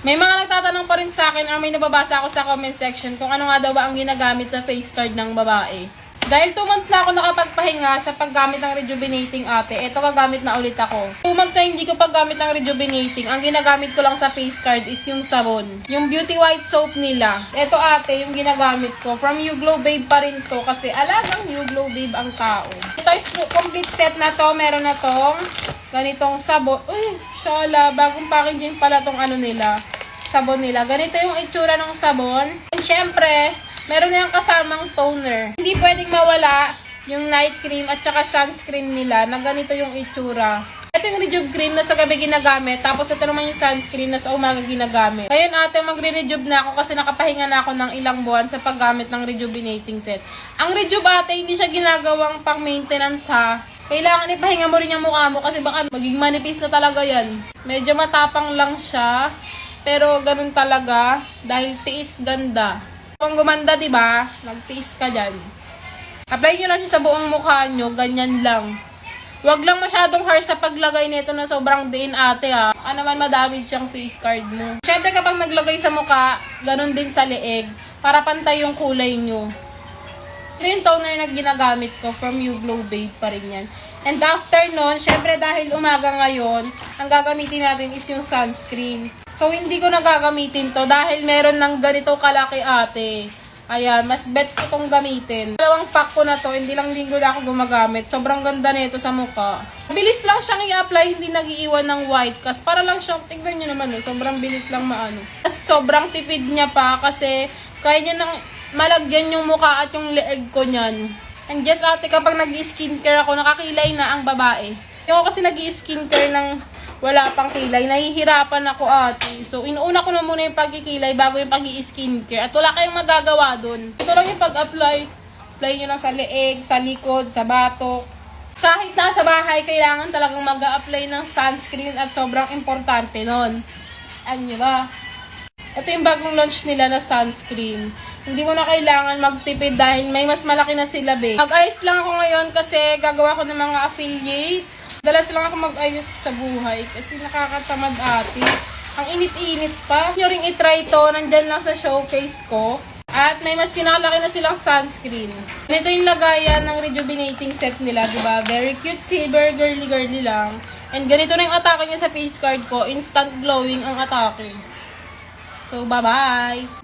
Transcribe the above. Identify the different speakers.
Speaker 1: May mga nagtatanong pa rin sa akin or may nababasa ako sa comment section kung ano nga daw ba ang ginagamit sa face card ng babae. Dahil 2 months na ako nakapagpahinga sa paggamit ng rejuvenating ate, eto gagamit na ulit ako. 2 months na hindi ko paggamit ng rejuvenating, ang ginagamit ko lang sa face card is yung sabon. Yung Beauty White Soap nila. Eto ate, yung ginagamit ko. From You Glow Babe pa rin to kasi alagang You Glow Babe ang tao. Ito is complete set na to. Meron na tong ganitong sabon. Uy, shala, bagong packaging pala tong ano nila. Sabon nila. Ganito yung itsura ng sabon. And syempre, meron na yung kasamang toner. Hindi pwedeng mawala yung night cream at saka sunscreen nila na ganito yung itsura. Ito yung Rejuve cream na sa gabi ginagamit. Tapos ito naman yung sunscreen na sa umaga ginagamit. Ngayon ate, magre-rejuve na ako kasi nakapahinga na ako ng ilang buwan sa paggamit ng rejuvenating set. Ang Rejuve ate, hindi siya ginagawang pang maintenance ha. Kailangan ipahinga mo rin yung mukha mo kasi baka maging manipis na talaga yan. Medyo matapang lang siya. Pero ganun talaga dahil tiis ganda. Kung gumanda, diba? Magtiis ka dyan. Apply nyo lang siya sa buong mukha nyo. Ganyan lang. Huwag lang masyadong harsh sa paglagay nito na sobrang diin ate ha. Baka naman madamage siyang face card mo. Siyempre kapag naglagay sa mukha, ganun din sa leeg. Para pantay yung kulay nyo. Ito yung toner na ginagamit ko. From You Glow Babe pa rin yan. And after nun, syempre dahil umaga ngayon, ang gagamitin natin is yung sunscreen. So, hindi ko nagagamitin to dahil meron ng ganito kalaki ate. Ayan, mas bet ko tong gamitin. 2 pack ko na to, hindi lang linggo na ako gumagamit. Sobrang ganda nito sa mukha. Bilis lang siyang i-apply, hindi nag-iiwan ng white cast. Para lang siyang, tignan nyo naman, sobrang bilis lang maano. Sobrang tipid niya pa kasi kaya niya nang malagyan yung mukha at yung leeg ko niyan. And just ate, kapag nag-skincare ako, nakakilay na ang babae. Yung kasi nag-skincare ng wala pang kilay, nahihirapan ako ate. So, inuuna ko na muna yung pagkikilay bago yung pag-i-skincare. At wala kayong magagawa dun. Ito lang yung pag-apply. Apply nyo lang sa leeg, sa likod, sa batok. Kahit nasa bahay, kailangan talagang mag-a-apply ng sunscreen at sobrang importante nun. Alam nyo ba? Ito yung bagong launch nila na sunscreen. Hindi mo na kailangan magtipid dahil may mas malaki na sila, babe. Mag-ayos lang ako ngayon kasi gagawa ko ng mga affiliate. Dalas lang ako mag-ayos sa buhay kasi nakakatamad ate. Ang init-init pa. Nyo ring itry to, nandyan lang sa showcase ko. At may mas pinakalaki na silang sunscreen. Ito yung lagayan ng rejuvenating set nila, diba? Very cute, very girly-girly lang. And ganito na yung atake niya sa face card ko. Instant glowing ang atake. So, bye-bye!